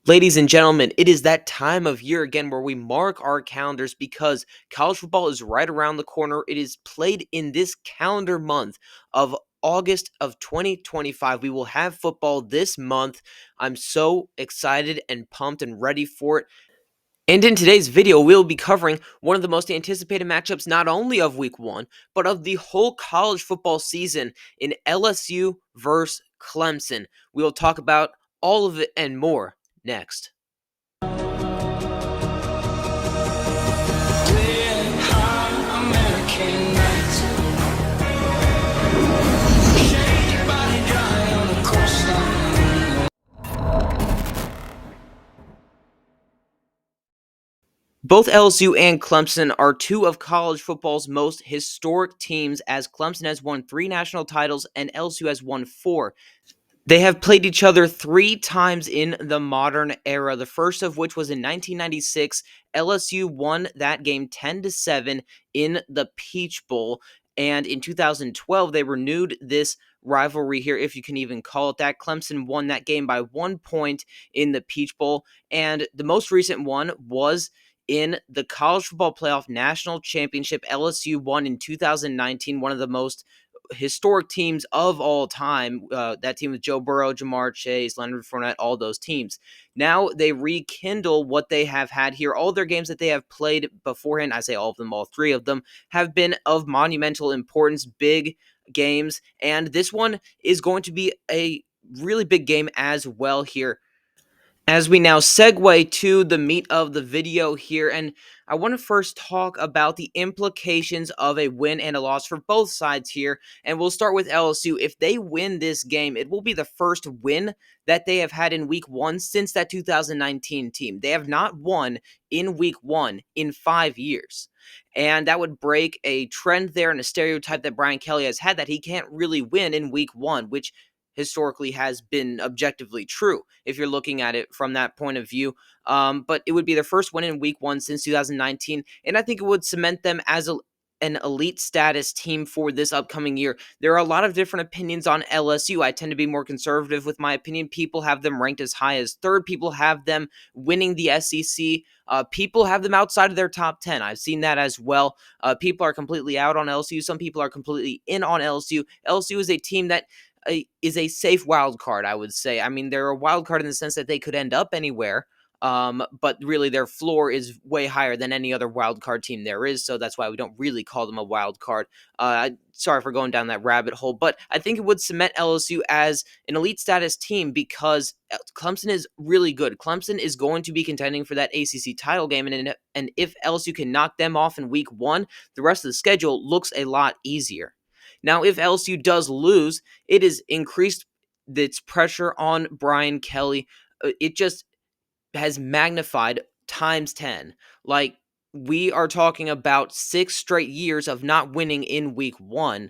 Ladies and gentlemen, it is that time of year again where we mark our calendars because college football is right around the corner. It is played in this calendar month of August of 2025. We will have football this month. I'm so excited and pumped and ready for it. And in today's video, we'll be covering one of the most anticipated matchups not only of week one, but of the whole college football season in LSU versus Clemson. We will talk about all of it and more next. Both LSU and Clemson are two of college football's most historic teams, as Clemson has won 3 national titles and LSU has won 4. They have played each other 3 times in the modern era, the first of which was in 1996. LSU won that game 10-7 in the Peach Bowl, and in 2012 they renewed this rivalry here, if you can even call it that. Clemson won that game by 1 point in the Peach Bowl, and the most recent one was in the College Football Playoff National Championship. LSU won in 2019, one of the most historic teams of all time. That team with Joe Burrow, Jamar Chase, Leonard Fournette, all those teams. Now they rekindle what they have had here. All their games that they have played beforehand, I say all of them, all 3 of them, have been of monumental importance, big games. And this one is going to be a really big game as well here. As we now segue to the meat of the video here, and I want to first talk about the implications of a win and a loss for both sides here, and we'll start with LSU. If they win this game, it will be the first win that they have had in week 1 since that 2019 team. They have not won in week 1 in 5 years, and that would break a trend there and a stereotype that Brian Kelly has had, that he can't really win in week 1, which historically has been objectively true if you're looking at it from that point of view. But it would be their first win in week 1 since 2019, and I think it would cement them as an elite status team for this upcoming year. There are a lot of different opinions on LSU. I tend to be more conservative with my opinion. People have them ranked as high as 3rd. People have them winning the SEC. People have them outside of their top 10. I've seen that as well. People are completely out on LSU. Some people are completely in on LSU. LSU is a team that is a safe wild card, I would say. I mean, they're a wild card in the sense that they could end up anywhere, but really their floor is way higher than any other wild card team there is, so that's why we don't really call them a wild card. Sorry for going down that rabbit hole, but I think it would cement LSU as an elite status team because Clemson is really good. Clemson is going to be contending for that ACC title game, and if LSU can knock them off in week 1, the rest of the schedule looks a lot easier. Now, if LSU does lose, it has increased its pressure on Brian Kelly. It just has magnified times 10. Like, we are talking about 6 straight years of not winning in week 1.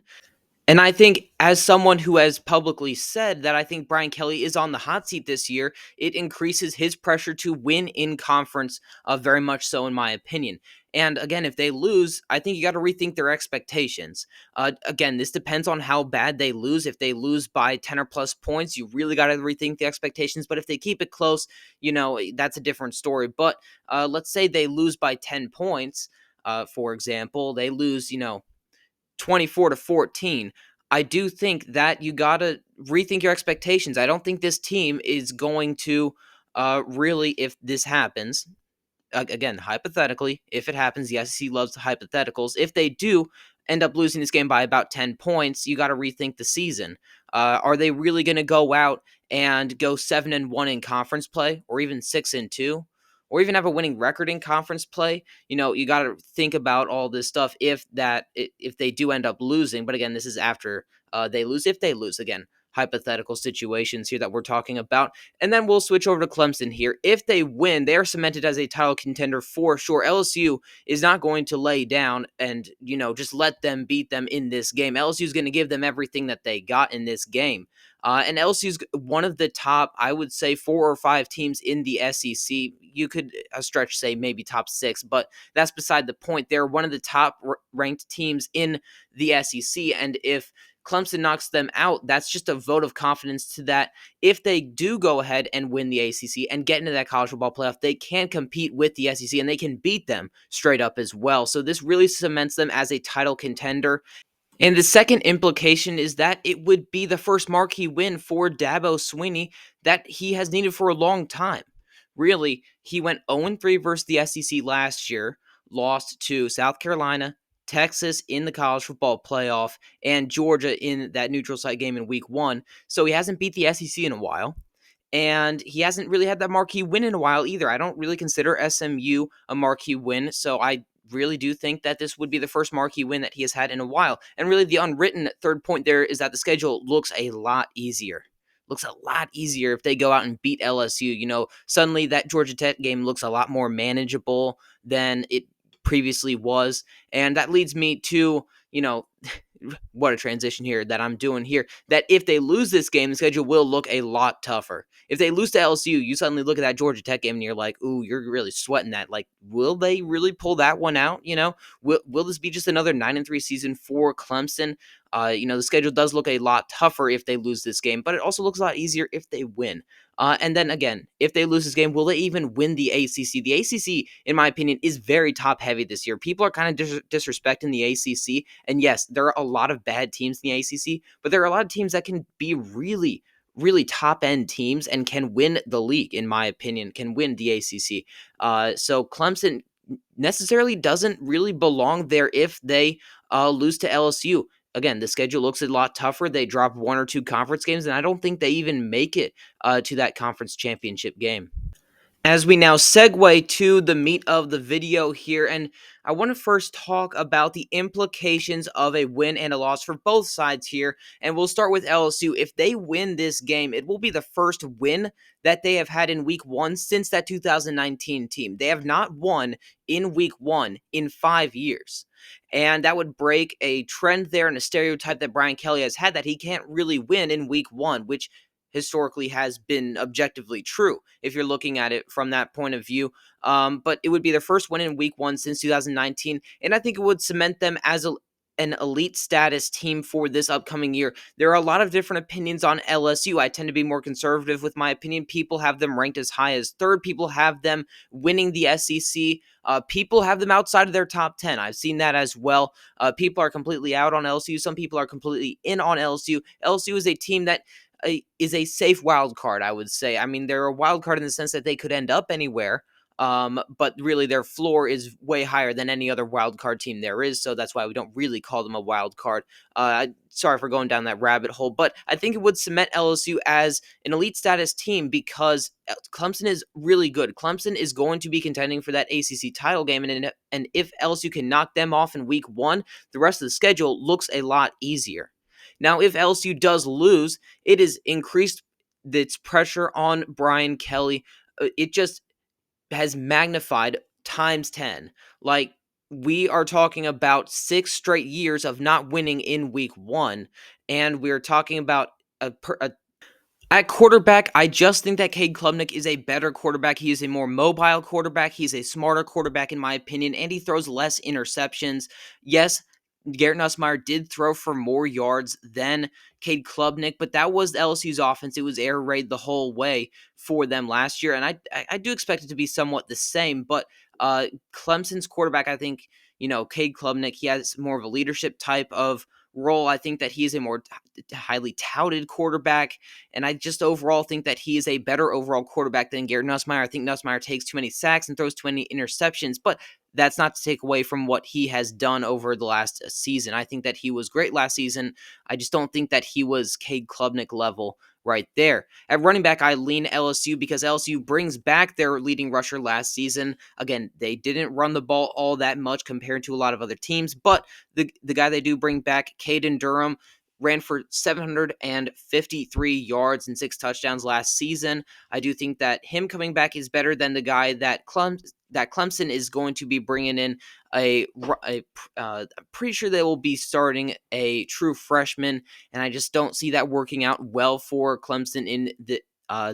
And I think, as someone who has publicly said that I think Brian Kelly is on the hot seat this year, it increases his pressure to win in conference, very much so, in my opinion. And again, if they lose, I think you got to rethink their expectations. Again, this depends on how bad they lose. If they lose by 10 or plus points, you really got to rethink the expectations. But if they keep it close, that's a different story. But let's say they lose by 10 points, for example. They lose, 24-14. I do think that you gotta rethink your expectations. I don't think this team is going to really, if this happens, again, hypothetically, if it happens, the SEC loves hypotheticals. If they do end up losing this game by about 10 points, you got to rethink the season. Are they really going to go out and go 7-1 in conference play, or even 6-2? Or even have a winning record in conference play? You got to think about all this stuff if they do end up losing. But again, this is after they lose. If they lose, again, hypothetical situations here that we're talking about. And then we'll switch over to Clemson here. If they win, they are cemented as a title contender for sure. LSU is not going to lay down and, just let them beat them in this game. LSU is going to give them everything that they got in this game. And LSU is one of the top, I would say, 4 or 5 teams in the SEC. You could stretch, say, maybe top 6, but that's beside the point. They're one of the top ranked teams in the SEC. And if Clemson knocks them out, that's just a vote of confidence to that if they do go ahead and win the ACC and get into that college football playoff, they can compete with the SEC and they can beat them straight up as well. So this really cements them as a title contender. And the second implication is that it would be the first marquee win for Dabo Swinney that he has needed for a long time. Really, he went 0-3 versus the SEC last year, lost to South Carolina, Texas in the college football playoff, and Georgia in that neutral site game in week 1. So he hasn't beat the SEC in a while. And he hasn't really had that marquee win in a while either. I don't really consider SMU a marquee win, so I really do think that this would be the first marquee win that he has had in a while. And really, the unwritten third point there is that the schedule looks a lot easier. Looks a lot easier if they go out and beat LSU. Suddenly that Georgia Tech game looks a lot more manageable than it previously was. And that leads me to, what a transition here that I'm doing here, that if they lose this game, the schedule will look a lot tougher. If they lose to LSU, you suddenly look at that Georgia Tech game and you're like, ooh, you're really sweating that. Like, will they really pull that one out? Will this be just another 9-3 season for Clemson? The schedule does look a lot tougher if they lose this game, but it also looks a lot easier if they win. And then again, if they lose this game, will they even win the ACC? The ACC, in my opinion, is very top heavy this year. People are kind of disrespecting the ACC. And yes, there are a lot of bad teams in the ACC, but there are a lot of teams that can be really, really top end teams and can win the league, in my opinion, can win the ACC. So Clemson necessarily doesn't really belong there if they lose to LSU. Again, the schedule looks a lot tougher. They drop 1 or 2 conference games, and I don't think they even make it to that conference championship game. As we now segue to the meat of the video here, and I want to first talk about the implications of a win and a loss for both sides here, and we'll start with LSU. If they win this game, it will be the first win that they have had in week 1 since that 2019 team. They have not won in week 1 in 5 years. And that would break a trend there and a stereotype that Brian Kelly has had that he can't really win in week 1, which historically has been objectively true if you're looking at it from that point of view. But it would be their first win in week 1 since 2019, and I think it would cement them as an elite status team for this upcoming year. There are a lot of different opinions on LSU. I tend to be more conservative with my opinion. People have them ranked as high as 3rd. People have them winning the SEC. People have them outside of their top 10. I've seen that as well. People are completely out on LSU. Some people are completely in on LSU. LSU is a team that is a safe wild card, I would say. I mean, they're a wild card in the sense that they could end up anywhere, but really their floor is way higher than any other wild card team there is, so that's why we don't really call them a wild card. Sorry for going down that rabbit hole, but I think it would cement LSU as an elite status team because Clemson is really good. Clemson is going to be contending for that ACC title game, and if LSU can knock them off in week 1, the rest of the schedule looks a lot easier. Now, if LSU does lose, it has increased its pressure on Brian Kelly. It just has magnified times 10. Like, we are talking about 6 straight years of not winning in week 1, and we're talking about at quarterback, I just think that Cade Klubnik is a better quarterback. He is a more mobile quarterback. He's a smarter quarterback, in my opinion, and he throws less interceptions. Yes, Garrett Nussmeier did throw for more yards than Cade Klubnik, but that was LSU's offense. It was air raid the whole way for them last year, and I do expect it to be somewhat the same, but Clemson's quarterback, I think, Cade Klubnik, he has more of a leadership type of role. I think that he is a more highly touted quarterback, and I just overall think that he is a better overall quarterback than Garrett Nussmeier. I think Nussmeier takes too many sacks and throws too many interceptions, but that's not to take away from what he has done over the last season. I think that he was great last season. I just don't think that he was Cade Klubnik level right there. At running back, I lean LSU because LSU brings back their leading rusher last season. Again, they didn't run the ball all that much compared to a lot of other teams, but the guy they do bring back, Caden Durham, ran for 753 yards and 6 touchdowns last season. I do think that him coming back is better than the guy that Clemson is going to be bringing in. I'm pretty sure they will be starting a true freshman, and I just don't see that working out well for Clemson in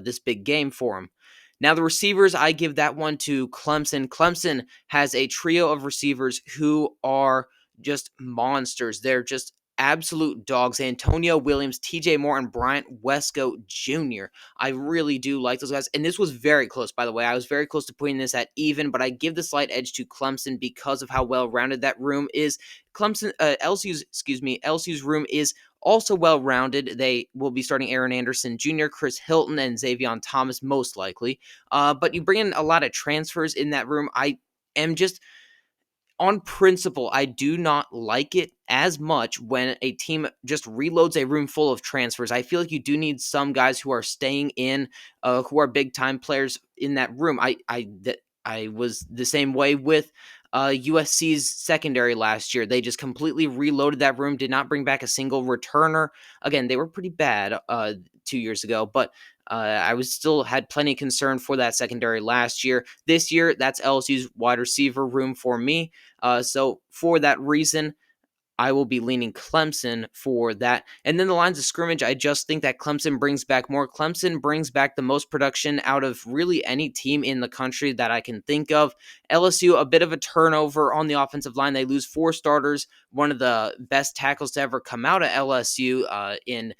this big game for him. Now, the receivers, I give that one to Clemson. Clemson has a trio of receivers who are just monsters. They're just absolute dogs. Antonio Williams, TJ Moore, and Bryant Wesco Jr. I really do like those guys. And this was very close, by the way. I was very close to putting this at even, but I give the slight edge to Clemson because of how well-rounded that room is. LSU's room is also well-rounded. They will be starting Aaron Anderson Jr., Chris Hilton, and Xavier Thomas most likely. But you bring in a lot of transfers in that room. I am just, on principle, I do not like it as much when a team just reloads a room full of transfers. I feel like you do need some guys who are staying in, who are big time players in that room. I was the same way with USC's secondary last year. They just completely reloaded that room, did not bring back a single returner. Again, they were pretty bad 2 years ago, but I was still had plenty of concern for that secondary last year. This year, that's LSU's wide receiver room for me. So for that reason, I will be leaning Clemson for that. And then the lines of scrimmage, I just think that Clemson brings back more. Clemson brings back the most production out of really any team in the country that I can think of. LSU, a bit of a turnover on the offensive line. They lose 4 starters, one of the best tackles to ever come out of LSU in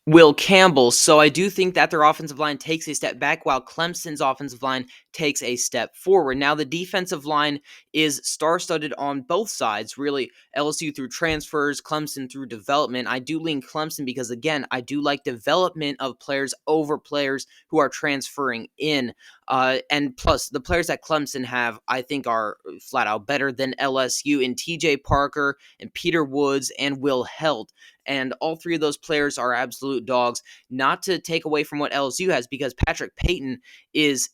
Will Campbell. So I do think that their offensive line takes a step back while Clemson's offensive line takes a step forward. Now, the defensive line is star-studded on both sides, really. LSU through transfers, Clemson through development. I do lean Clemson because, again, I do like development of players over players who are transferring in. And plus, the players that Clemson have, I think, are flat out better than LSU in TJ Parker and Peter Woods and Will Held. And all 3 of those players are absolute dogs. Not to take away from what LSU has, because Patrick Payton is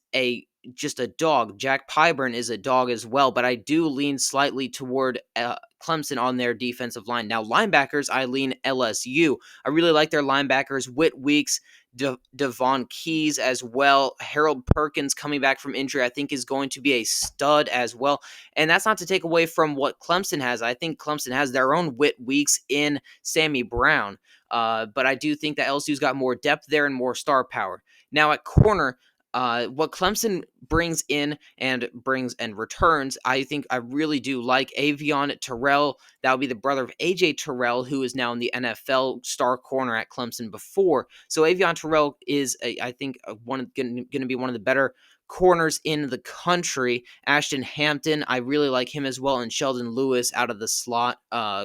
just a dog. Jack Pyburn is a dog as well, but I do lean slightly toward Clemson on their defensive line. Now, linebackers, I lean LSU. I really like their linebackers. Whit Weeks, Devon Keys as well. Harold Perkins coming back from injury, I think, is going to be a stud as well. And that's not to take away from what Clemson has. I think Clemson has their own Whit Weeks in Sammy Brown. But I do think that LSU's got more depth there and more star power. Now at corner, what Clemson brings in and returns, I think I really do like Avion Terrell. That would be the brother of AJ Terrell, who is now in the NFL, star corner at Clemson before. So Avion Terrell is, I think, going to be one of the better corners in the country. Ashton Hampton, I really like him as well, and Sheldon Lewis out of the slot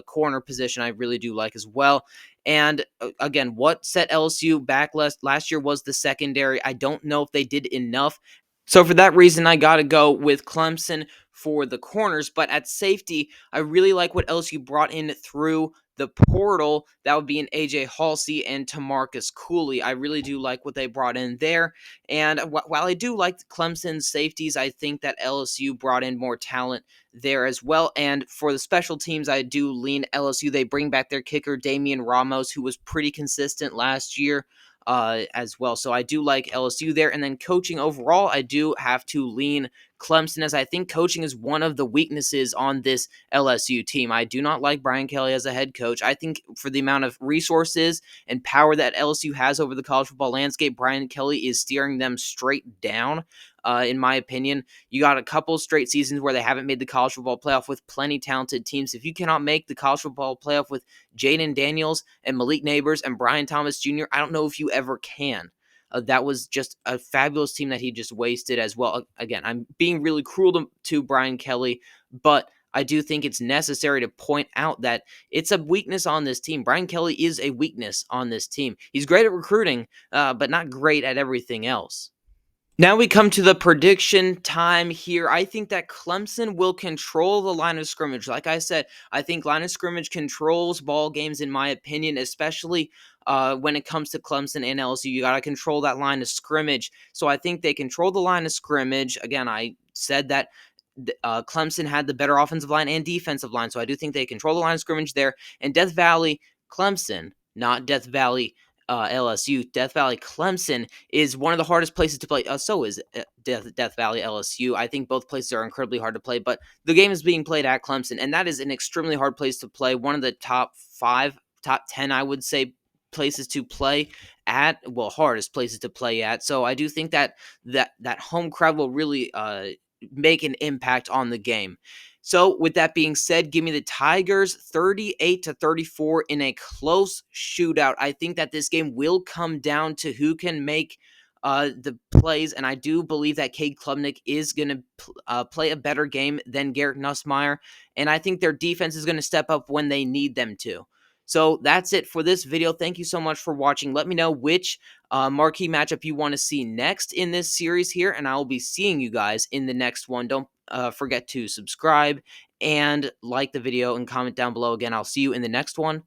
corner position, I really do like as well. And again, what set LSU back last year was the secondary. I don't know if they did enough. So for that reason, I got to go with Clemson for the corners. But at safety, I really like what LSU brought in through the portal. That would be an AJ Halsey and Tamarcus Cooley. I really do like what they brought in there. And while I do like Clemson's safeties, I think that LSU brought in more talent there as well. And for the special teams, I do lean LSU. They bring back their kicker, Damian Ramos, who was pretty consistent last year as well. So I do like LSU there. And then coaching overall, I do have to lean Clemson, as I think coaching is one of the weaknesses on this LSU team. I do not like Brian Kelly as a head coach. I think for the amount of resources and power that LSU has over the college football landscape, Brian Kelly is steering them straight down. In my opinion, you got a couple straight seasons where they haven't made the college football playoff with plenty talented teams. If you cannot make the college football playoff with Jaden Daniels and Malik Neighbors and Brian Thomas Jr., I don't know if you ever can. That was just a fabulous team that he just wasted as well. Again, I'm being really cruel to Brian Kelly, but I do think it's necessary to point out that it's a weakness on this team. Brian Kelly is a weakness on this team. He's great at recruiting, but not great at everything else. Now we come to the prediction time here. I think that Clemson will control the line of scrimmage. Like I said, I think line of scrimmage controls ball games, in my opinion, especially when it comes to Clemson and LSU. You got to control that line of scrimmage. So I think they control the line of scrimmage. Again, I said that Clemson had the better offensive line and defensive line, so I do think they control the line of scrimmage there. And Death Valley, Clemson, not Death Valley LSU. Death Valley Clemson is one of the hardest places to play. So is Death Valley LSU. I think both places are incredibly hard to play, but the game is being played at Clemson, and that is an extremely hard place to play. One of the top 10, I would say, places to play at. Well, hardest places to play at. So I do think that home crowd will really make an impact on the game. So with that being said, give me the Tigers 38-34 in a close shootout. I think that this game will come down to who can make the plays, and I do believe that Cade Klubnik is going to play a better game than Garrett Nussmeier, and I think their defense is going to step up when they need them to. So that's it for this video. Thank you so much for watching. Let me know which marquee matchup you want to see next in this series here, and I will be seeing you guys in the next one. Don't forget to subscribe and like the video and comment down below. Again, I'll see you in the next one.